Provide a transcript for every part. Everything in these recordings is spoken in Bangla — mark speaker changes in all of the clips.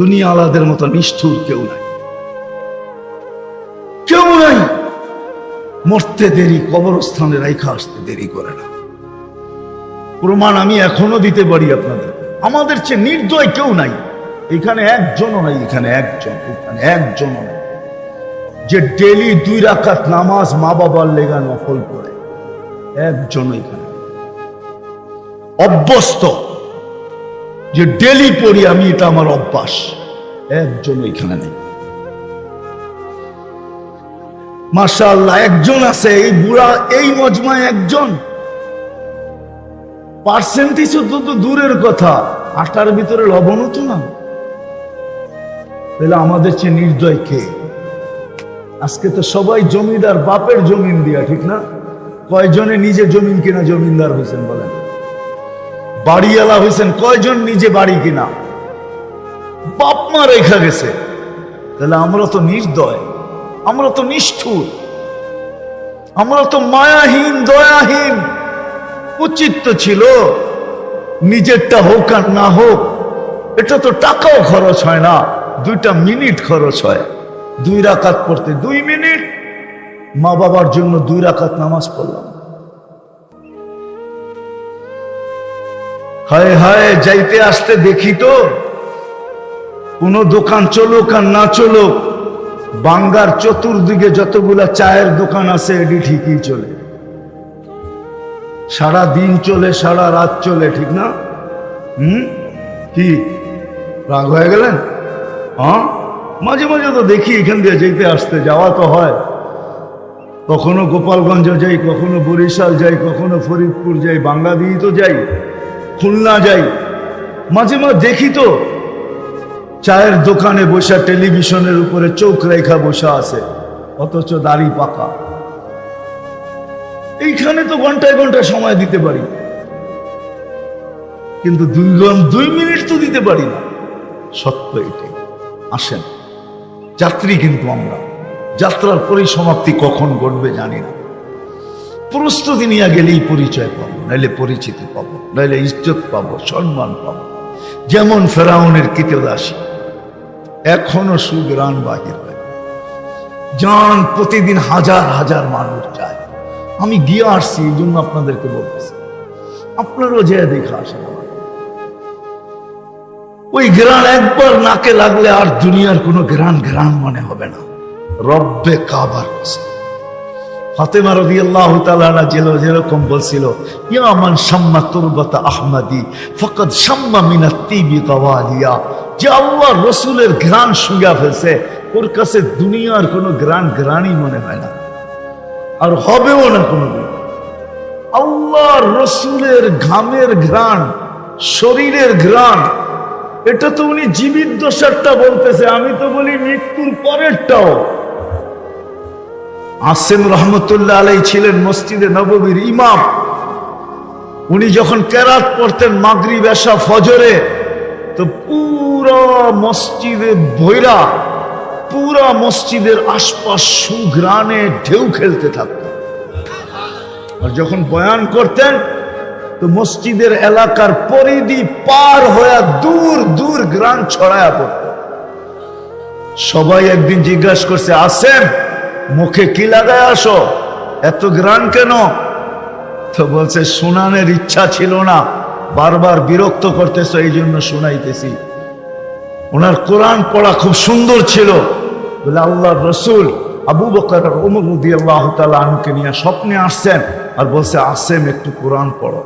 Speaker 1: দুনিয়া আলাদের মতো নিষ্ঠুর কেউ নাই, কেউ নাই। মরতে দেরি, কবরস্থানে রাইখা আসতে দেরি করে না। প্রমাণ আমি এখনো দিতে পারি আপনাদের। আমাদের চেয়ে নির্দয় কেউ নাই এখানে, একজনও নাই এখানে, একজনও নাই যে ডেলি 2 রাকাত নামাজ মা বাবার লেগা নফল পড়ে। একজন এখানে অভ্যস্ত যে ডেলি পড়ি আমি, এটা আমার অভ্যাস, একজন এখানে নেই। মাশাআল্লাহ একজন আছে, এই বুড়া এই মজমায় একজন। পার্সেন্টেজ তো দূরের কথা, আটার ভিতরে লবণও তো না। তাহলে আমাদের চেয়ে নির্দয় কে? আজকে তো সবাই জমিদার, বাপের জমিন দিয়া, ঠিক না? কয়জনে নিজে জমিন কিনা জমিনদার হয়েছেন বলেন? বাড়িওয়ালা হয়েছেন কয়জন নিজে বাড়ি কিনা? বাপ মা রেখা গেছে। তাহলে আমরা তো নির্দয়, আমরা তো নিষ্ঠুর, আমরা তো মায়াহীন, দয়াহীন। উচিত তো ছিল নিজেরটা হোক আর না হোক, এটা তো টাকাও খরচ হয় না, 2টা মিনিট খরচ হয়। 2 রাকাত পড়তে 2 মিনিট, মা বাবার জন্য 2 রাকাত নামাজ পড়লাম। হায় হায়, যাইতে আসতে দেখি তো কোন দোকান চলুক আর না চলুক, বাঙ্গার চতুর্দিকে যতগুলা চায়ের দোকান আছে এটি ঠিকই চলে, সারা দিন চলে, সারা রাত চলে, ঠিক না? কি রাগ হয়ে গেলেন? হ্যাঁ, মাঝে মাঝে তো দেখি এখান দিয়ে যেতে আসতে, যাওয়া তো হয়। কখনো গোপালগঞ্জ যাই, কখনো বরিশাল যাই, কখনো ফরিদপুর যাই, বাংলাদেশ তো যাই, খুলনা যাই। মাঝে মাঝে দেখি তো চায়ের দোকানে বসা, টেলিভিশনের উপরে চোখ রেখা বসা আছে, অথচ দাড়ি পাকা। এইখানে তো ঘন্টায় ঘন্টায় সময় দিতে পারি, কিন্তু 2 মিনিট তো দিতে পারি না। সত্য এটাই। আসেন, যাত্রী কিন্তু আমরা, যাত্রার পরিসমাপ্তি কখন ঘটবে জানি না। প্রস্তুতি নিয়ে গেলেই পরিচয় পাবো, নাইলে পরিচিতি পাবো, নাইলে ইজ্জত পাবো, সম্মান পাবো। যেমন ফেরাউনের কীটদাসী, এখনো সুগ্রাণ বাহির হয়, যান প্রতিদিন হাজার হাজার মানুষ যায়। আমি গিয়ে আসছি, এই জন্য আপনাদেরকে বলতেছি, আপনারও যে দেখা আসেন। ওই গ্রান একবার নাকে লাগলে আর দুনিয়ার কোনো গ্রান মনে হবে না। রব্বে কাবার কসম, ফাতেমা রাদিয়াল্লাহু তাআলা যেরকম বলছিল, ইয়া মান শাম্মা তুরবাতা আহমদি ফাকাদ শাম্মা মিনাত তিবি তাওয়ালিয়া, যে আল্লাহর রাসূলের গ্রান শুঁয়া ফেলছে, ওর কাছে দুনিয়ার কোনো গ্রানই মনে হয় না, আর হবেও না কোনোদিন। আল্লাহর রাসূলের ঘামের ঘ্রাণ, শরীরের ঘ্রাণ, এটা তো উনি জীবিত দশারটা বলতেছে, আমি তো বলি মৃত্যুর পরেরটাও। আসিম রহমতুল্লাহ আলাইহি ছিলেন মসজিদে নববীর ইমাম। উনি যখন কেরাত পড়তেন মাগরিব, এশা, ফজরে, তো পুরো মসজিদে ভৈরা, পুরা মসজিদের আশপাশ সুঘ্রাণে ঢেউ খেলতে থাকত। আর যখন বয়ান করতেন তো মসজিদের এলাকার পরিধি পার হয়ে দূর দূর গ্রান ছড়ায়া পড়ত। সবাই একদিন জিজ্ঞাসা করছে, আসেন মুখে কি লাগায় আসো, এত গ্রান কেন? তো বলছে, শোনানোর ইচ্ছা ছিল না, বারবার বিরক্ত করতেছ, এই জন্য শোনাইতেছি। ওনার কোরআন পড়া খুব সুন্দর ছিল বলে আল্লাহর রাসূল আবু বকর আর ওমর রাদিয়াল্লাহু তাআলা আনহুকে নিয়ে স্বপ্নে আসছেন, আর বলছে, আসেন একটু কোরআন পড়ো।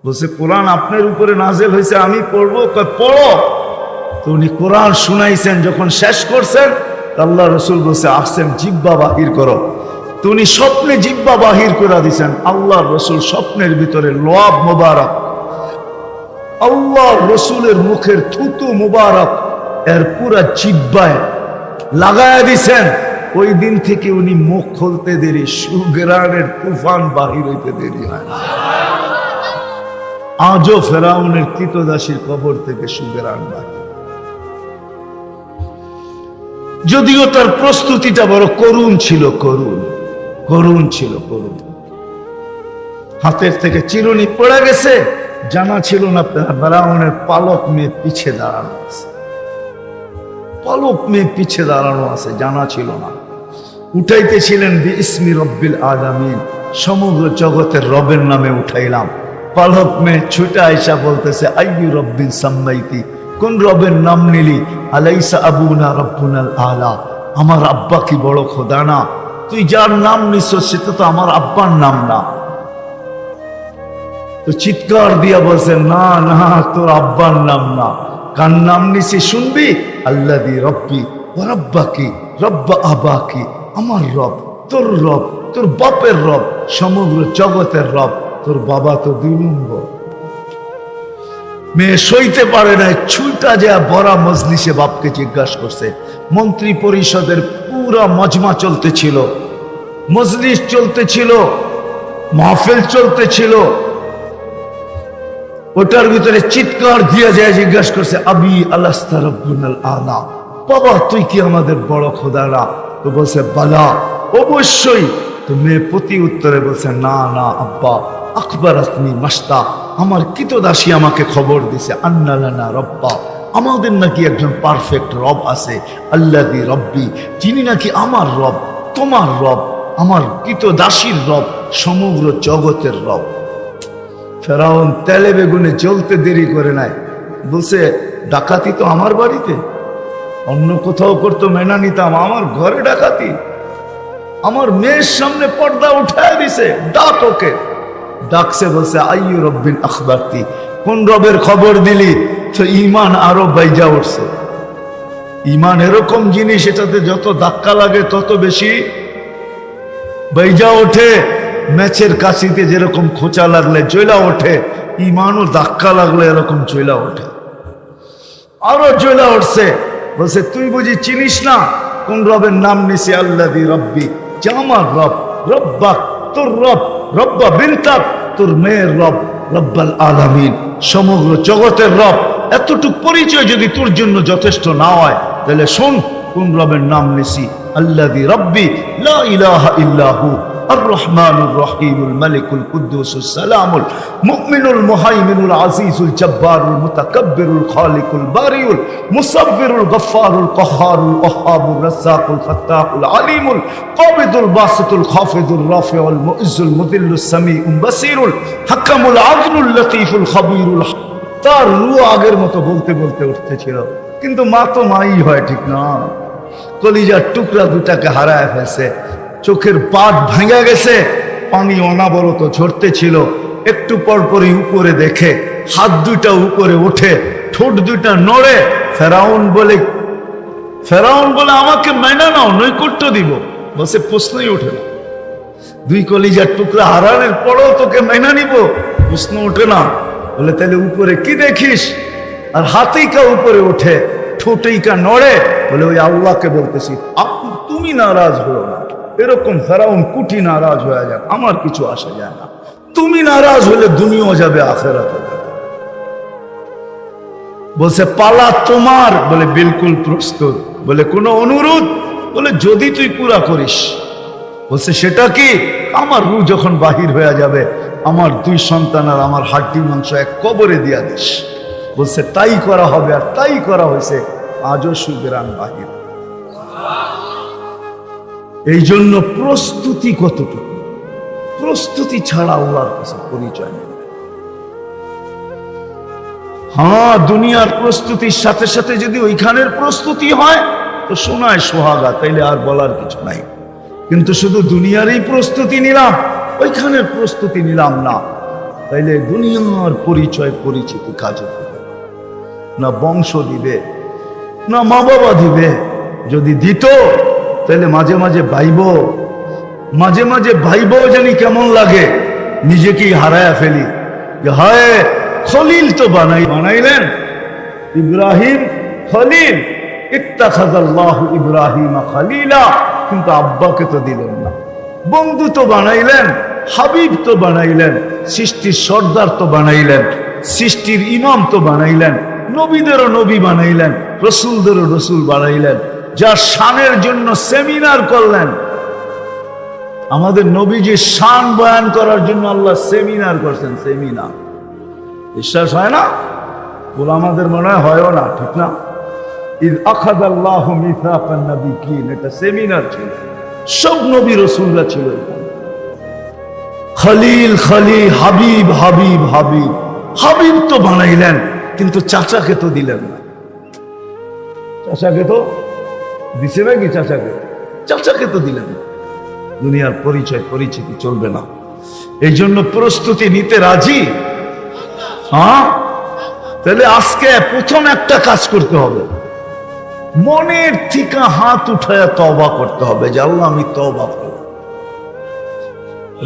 Speaker 1: বলছে, কোরআন আপনার উপরে নাজেল হয়েছে, আমি পড়বো? পড়ো। তো উনি কোরআন শুনাইছেন, যখন শেষ করছেন আল্লাহ রাসূল বলছে, আসেন জিহ্বা বাহির করো। তো উনি স্বপ্নে জিহ্বা বাহির করে দিছেন। আল্লাহ রাসূল স্বপ্নের ভিতরে লোয়াব মোবারক, আল্লাহ রসুলের মুখের থুতু মুবারক এর পুরা জিহ্বায় লাগায় দিছেন। ওই দিন থেকে উনি মুখ খুলতে দেরি, সুগ্রাণের তুফান বাহির হইতে দেরি হয় না। আজও ফেরাউনের কীটদাসীর কবর থেকে সুগ্রাণ বাহির, যদিও তার প্রস্তুতিটা বড় করুণ ছিল, করুণ ছিল। হাতের থেকে চিরুনি পড়ে গেছে, জানা ছিল না ফেরাউনের পালক মেয়ে পিছে দাঁড়ানো আছে। পলক মেয়ে পিছে দাঁড়ানো আছে, জানা ছিল না। উঠাইতেছিলেন বিইসমি রব্বিল আলামিন, সমগ্র জগতের রবের নামে উঠাইলাম। পলক মেয়ে ছুটে আইসা বলতেছে, আইয়ু রব্বিন সাম্মাইতি, কোন রবের নাম নিলি? আলাইসা আবুনা রব্বুনাল আলা, আমার আব্বা কি বড় খোদা না? তুই যার নাম নিছ সেটা তো আমার আব্বার নাম না। তো চিৎকার দিয়া বলছে, না না, তোর আব্বার নাম না। কার নাম নিছি শুনবি? আল্লাযী রব্বি ওয়া রাব্বাকি রব্বা আবাকি, আমার রব, তোর রব, তোর বাপের রব, সমগ্র জগতের রব। তোর বাবা তো 2 নম্বর। মেয়ে সইতে পারে না, ছুটা যা বড় মজলিসে বাপকে জিজ্ঞাসা করছে। মন্ত্রী পরিষদের পুরা মজমা চলতেছিল, মজলিস চলতেছিল, মাহফিল চলতেছিল। ওটার ভিতরে চিৎকার দিয়ে যায় জিজ্ঞাসা করছে, আবি আলাস্তা রব্বুনাল আলা, বাবা তুই কি আমাদের বড় খোদা না? তো বলছে, বালা, অবশ্যই। তো মেয়ে প্রতি উত্তরে বলছে, না না আব্বা, আখবারাতনি মাস্তা, আমার কৃতদাসী আমাকে খবর দিছে, আন্না লানা রব্বা, আমাদের নাকি একজন পারফেক্ট রব আছে, আল্লাযী রব্বি, যিনি নাকি আমার রব, তোমার রব, আমার কৃতদাসীর রব, সমগ্র জগতের রব। ফেরাউন তেলে বেগুনে জ্বলতে দেরি করে নাই, বলছে, ডাকাতি তো আমার বাড়িতে, অন্য কোথাও করতো মেনা নিতাম, আমার ঘরে ডাকাতি। আমার মেয়ের সামনে পর্দা উঠায় দিছে, ডাক ওকে। ডাকছে, বলছে, আইয়ু রব্বিন আখবারতি, কোন রবের খবর দিলি? তো ঈমান আরো বাইজা উঠছে। ঈমান এরকম জিনিস, এটাতে যত ধাক্কা লাগে তত বেশি বাইজা ওঠে। ম্যাচের কাছিতে যেরকম খোঁচা লাগলে জ্বলা ওঠে, ঈমানও ধাক্কা লাগলে এরকম জ্বলা ওঠে, আরো জ্বলা উঠছে। বলছে, তুই বুঝি চিনিস না কোন রবের নাম নিছি? আল্লাযী রব্বি, যে আমার রব, রব্বাক তোর রব, রব্বা বিনতাক তোর মেয়ের রব, রব্বাল আলামিন সমগ্র জগতের রব। এতটুক পরিচয় যদি তোর জন্য যথেষ্ট না হয়, তাহলে শোন কোন রবের নাম নিছি। আল্লাযী রব্বি লা ইলাহা ইল্লাহু الرحمن الرحيم الملك القدوس السلام المؤمن المهيمن العزيز الجبار المتكبر الخالق البارئ المصور الغفار القهار الوهاب الرزاق الفتاح العليم القابض الباسط الخافض الرافع المعز المذل السميع البصير الحكم العدل اللطيف الخبير তার রূহ আগের মতো বলতে বলতে উঠতেছিল, কিন্তু মা তো মাই হয়, ঠিক না? কলিজার টুকরা দুটাকে হারায় ফেলছে, চোখের পাট ভাঙা গেছে, পানি অনাবরত ঝরতেছিল। একটু পরপরই উপরে দেখে হাত দুইটা উপরে ওঠে, ঠোঁট দুইটা নড়ে। ফেরাউন বলে আমাকে মেনে নাও, নৈকট্য দিব। বসে প্রশ্নই ওঠে না। 2 কলিজার টুকরা হারানোর পরেও তোকে মেনে নিব, প্রশ্ন ওঠে না। বলে, তাহলে উপরে কি দেখিস? আর হাতেই কা উপরে ওঠে, ঠোঁটেই কা নড়ে। বলে, ওই আল্লাহকে বলতেছি, তুমি নারাজ হলো না। এরকম ফেরাউন কুটি নারাজ হয়ে যাক, আমার কিছু আসে যায় না। তুমি নারাজ হলে দুনিয়াও যাবে, আখিরাত যাবে। বলছে, পালা তোমার? বলে, বিলকুল প্রস্তুত। বলে, কোনো অনুরোধ? বলে, যদি তুই পুরা করিস। বলছে, সেটা কি? আমার রূহ যখন বাহির হয়ে যাবে, আমার 2 সন্তান আর আমার হাড্ডি মাংস এক কবরে দিয়া দিস। বলছে, তাই করা হবে। আর তাই করা হয়েছে, আজও সুবেরান বাহির। এই জন্য প্রস্তুতি কতটুকু, প্রস্তুতি ছাড়া আল্লাহর কাছে পরিচয় নেই। হ্যাঁ, দুনিয়ার প্রস্তুতির সাথে সাথে যদি ওইখানের প্রস্তুতি হয় তো শোনায় সোহাগা, তাইলে আর বলার কিছু নাই। কিন্তু শুধু দুনিয়ারই প্রস্তুতি নিলাম, ওইখানের প্রস্তুতি নিলাম না, তাইলে দুনিয়ার পরিচয় পরিচিতি কাজে দিবে না, বংশ দিবে না, মা বাবা দিবে। যদি দিত তাহলে মাঝে মাঝে ভাইব জানি কেমন লাগে, নিজেকেই হারায়া ফেলি। যে হায়, খলিল তো বানাইলেন ইব্রাহিম খলিল, ইত্তাখাযাল্লাহু ইব্রাহিমা খলিলা, কিন্তু আব্বাকে তো দিলেন না। বন্ধু তো বানাইলেন, হাবিব তো বানাইলেন, সৃষ্টির সর্দার তো বানাইলেন, সৃষ্টির ইমাম তো বানাইলেন, নবীদেরও নবী বানাইলেন, রসুলদেরও রসুল বানাইলেন, যার শানের জন্য সেমিনার করলেন। আমাদের নবীজির শান বয়ান করার জন্য আল্লাহ সেমিনার করছেন। সেমিনার বিশ্বাস হয় না? বলে, আমাদের মনে হয়ও না, ঠিক না? ইয আখাযাল্লাহু মিসাকান নাবিয়্যিন, এটা সেমিনার ছিল, সব নবী রাসূলরা ছিল এখানে। খলিল খলিল, হাবিব হাবিব হাবিব, হাবিব তো বানাইলেন, কিন্তু চাচাকে তো দিলেন না। চাচাকে তো দিছে নাকি? চাচাকে তো দিলেন না। দুনিয়ার পরিচয় পরিচিতি চলবে না, এই জন্য প্রস্তুতি নিতে রাজি? হ্যাঁ, তাহলে আজকে প্রথম একটা কাজ করতে হবে, মনের থেকে হাত উঠায় তওবা করতে হবে যে আল্লাহ আমি তওবা করলাম।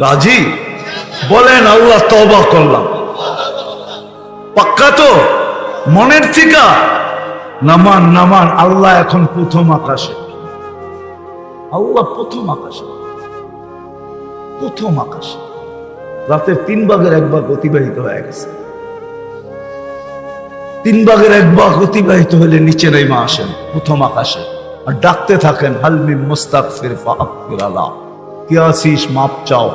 Speaker 1: রাজি? বলেন আল্লাহ তওবা করলাম। পাক্কা তো? মনের থেকে নামান নামান। আল্লাহ এখন প্রথম আকাশে, আল্লাহ প্রথম আকাশে, প্রথম আকাশে। রাতের 3 ভাগের 1 ভাগ অতিবাহিত হয়ে গেছে। 3 ভাগের 1 ভাগ অতিবাহিত হলে নিচে নেমে আসেন প্রথম আকাশে, আর ডাকতে থাকেন হাল মিন মুস্তাগফির ফাগফির আলা। কে আসিস মাপ চাও,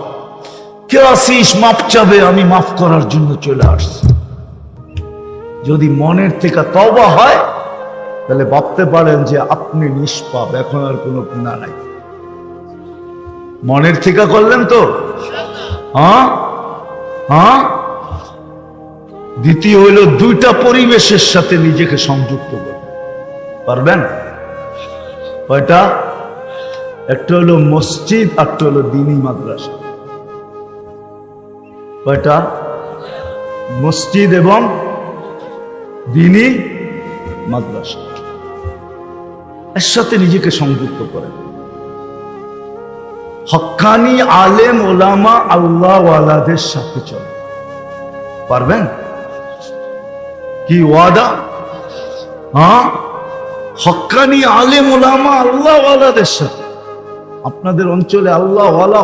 Speaker 1: কে আসিস মাপ চাবে, আমি মাফ করার জন্য চলে আসছি। যদি মনের থেকে তওবা হয় তাহলে ভাবতে পারেন যে আপনি নিষ্পাপ, এখন আর কোনো গুনাহ নাই। মনের থেকে করলেন তো? হ্যাঁ হ্যাঁ। দ্বিতীয় হইল 2টা পরিবেশের সাথে নিজেকে সংযুক্ত করতে পারবেন। কয়টা? একটা হলো মসজিদ, একটা হলো দ্বীনি মাদ্রাসা। কয়টা? মসজিদ এবং দ্বীনি মাদ্রাসা, এর সাথে নিজেকে সংযুক্ত করেন। হক্কানি আলেম ওলামা আল্লাহ ওয়ালাদের সাথে চলে, পারবেন? কি ওয়াদা? হ্যাঁ, হক্কানি আলেম ওলামা আল্লাহ ওয়ালাদের সাথে। আপনাদের অঞ্চলে আল্লাহ ওয়ালা